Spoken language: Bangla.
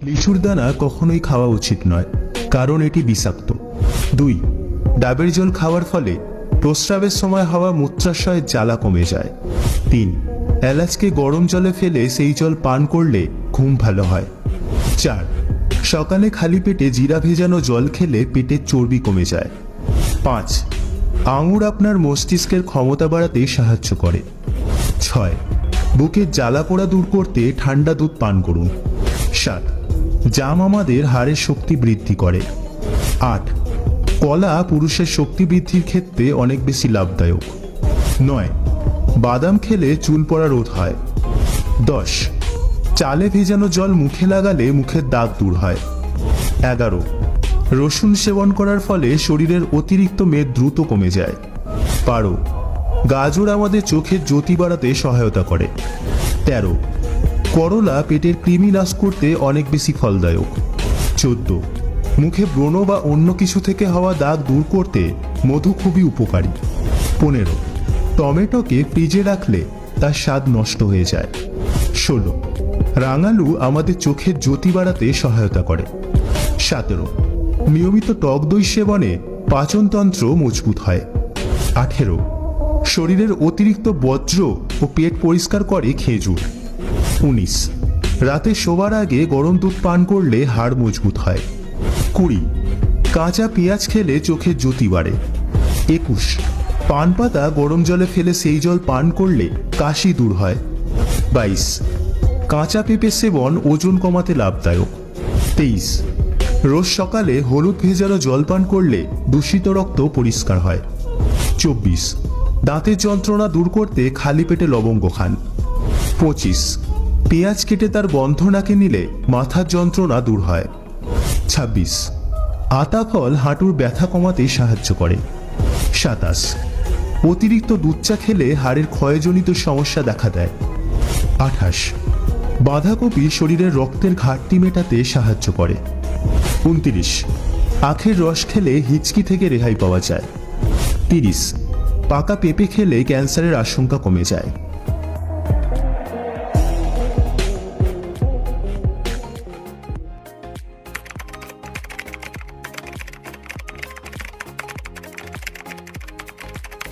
লিচুর দানা কখনোই খাওয়া উচিত নয়, কারণ এটি বিষাক্ত। 2. ডাবের জল খাওয়ার ফলে প্রস্রাবের সময় হওয়া মূত্রাশয়ের জ্বালা কমে যায়। 3. এলাচকে গরম জলে ফেলে সেই জল পান করলে ঘুম ভালো হয়। 4. সকালে খালি পেটে জিরা ভেজানো জল খেলে পেটের চর্বি কমে যায়। 5. আঙুর আপনার মস্তিষ্কের ক্ষমতা বাড়াতে সাহায্য করে। 6. বুকের জ্বালা পোড়া দূর করতে ঠান্ডা দুধ পান করুন। 7. জাম আমাদের হাড়ের শক্তি বৃদ্ধি করে। 8. কলা পুরুষের শক্তি বৃদ্ধির ক্ষেত্রে অনেক বেশি লাভদায়ক। 9. বাদাম খেলে চুল পড়া রোধ হয়। 10. চালে ভেজানো জল মুখে লাগালে মুখের দাগ দূর হয়। 11. রসুন সেবন করার ফলে শরীরের অতিরিক্ত মেদ দ্রুত কমে যায়। 12. গাজর আমাদের চোখের জ্যোতি বাড়াতে সহায়তা করে। 13. করলা পেটের কৃমি নাশ করতে অনেক বেশি ফলদায়ক। 14. মুখে ব্রণ বা অন্য কিছু থেকে হওয়া দাগ দূর করতে মধু খুবই উপকারী। 15. টমেটোকে ফ্রিজে রাখলে তার স্বাদ নষ্ট হয়ে যায়। 16. রাঙালু আমাদের চোখের জ্যোতি বাড়াতে সহায়তা করে। 17. নিয়মিত টক দই সেবনে পাচনতন্ত্র মজবুত হয়। 18. শরীরের অতিরিক্ত বজ্র ও পেট পরিষ্কার করে খেজুর। 19. রাতে শোবার আগে গরম দুধ পান করলে হাড় মজবুত হয়। 20. কাঁচা পেঁয়াজ খেলে চোখের জ্যোতি বাড়ে। 21. পান পাতা গরম জলে ফেলে সেই জল পান করলে কাশি দূর হয়। 22. কাঁচা পেঁপে সেবন ওজন কমাতে লাভদায়ক। 23. রোজ সকালে হলুদ ভেজানো জল পান করলে দূষিত রক্ত পরিষ্কার হয়। 24. দাঁতের যন্ত্রণা দূর করতে খালি পেটে লবঙ্গ খান। 25. পেঁয়াজ কেটে তার গন্ধ নাকে নিলে মাথার যন্ত্রণা দূর হয়। 26. আতা ফল হাঁটুর ব্যথা কমাতে সাহায্য করে। 27. অতিরিক্ত দুধ চা খেলে হাড়ের ক্ষয়জনিত সমস্যা দেখা দেয়। 28. বাঁধাকপি শরীরের রক্তের ঘাটতি মেটাতে সাহায্য করে। 29. আখের রস খেলে হিচকি থেকে রেহাই পাওয়া যায়। 30. পাকা পেঁপে খেলে ক্যান্সারের আশঙ্কা কমে যায়।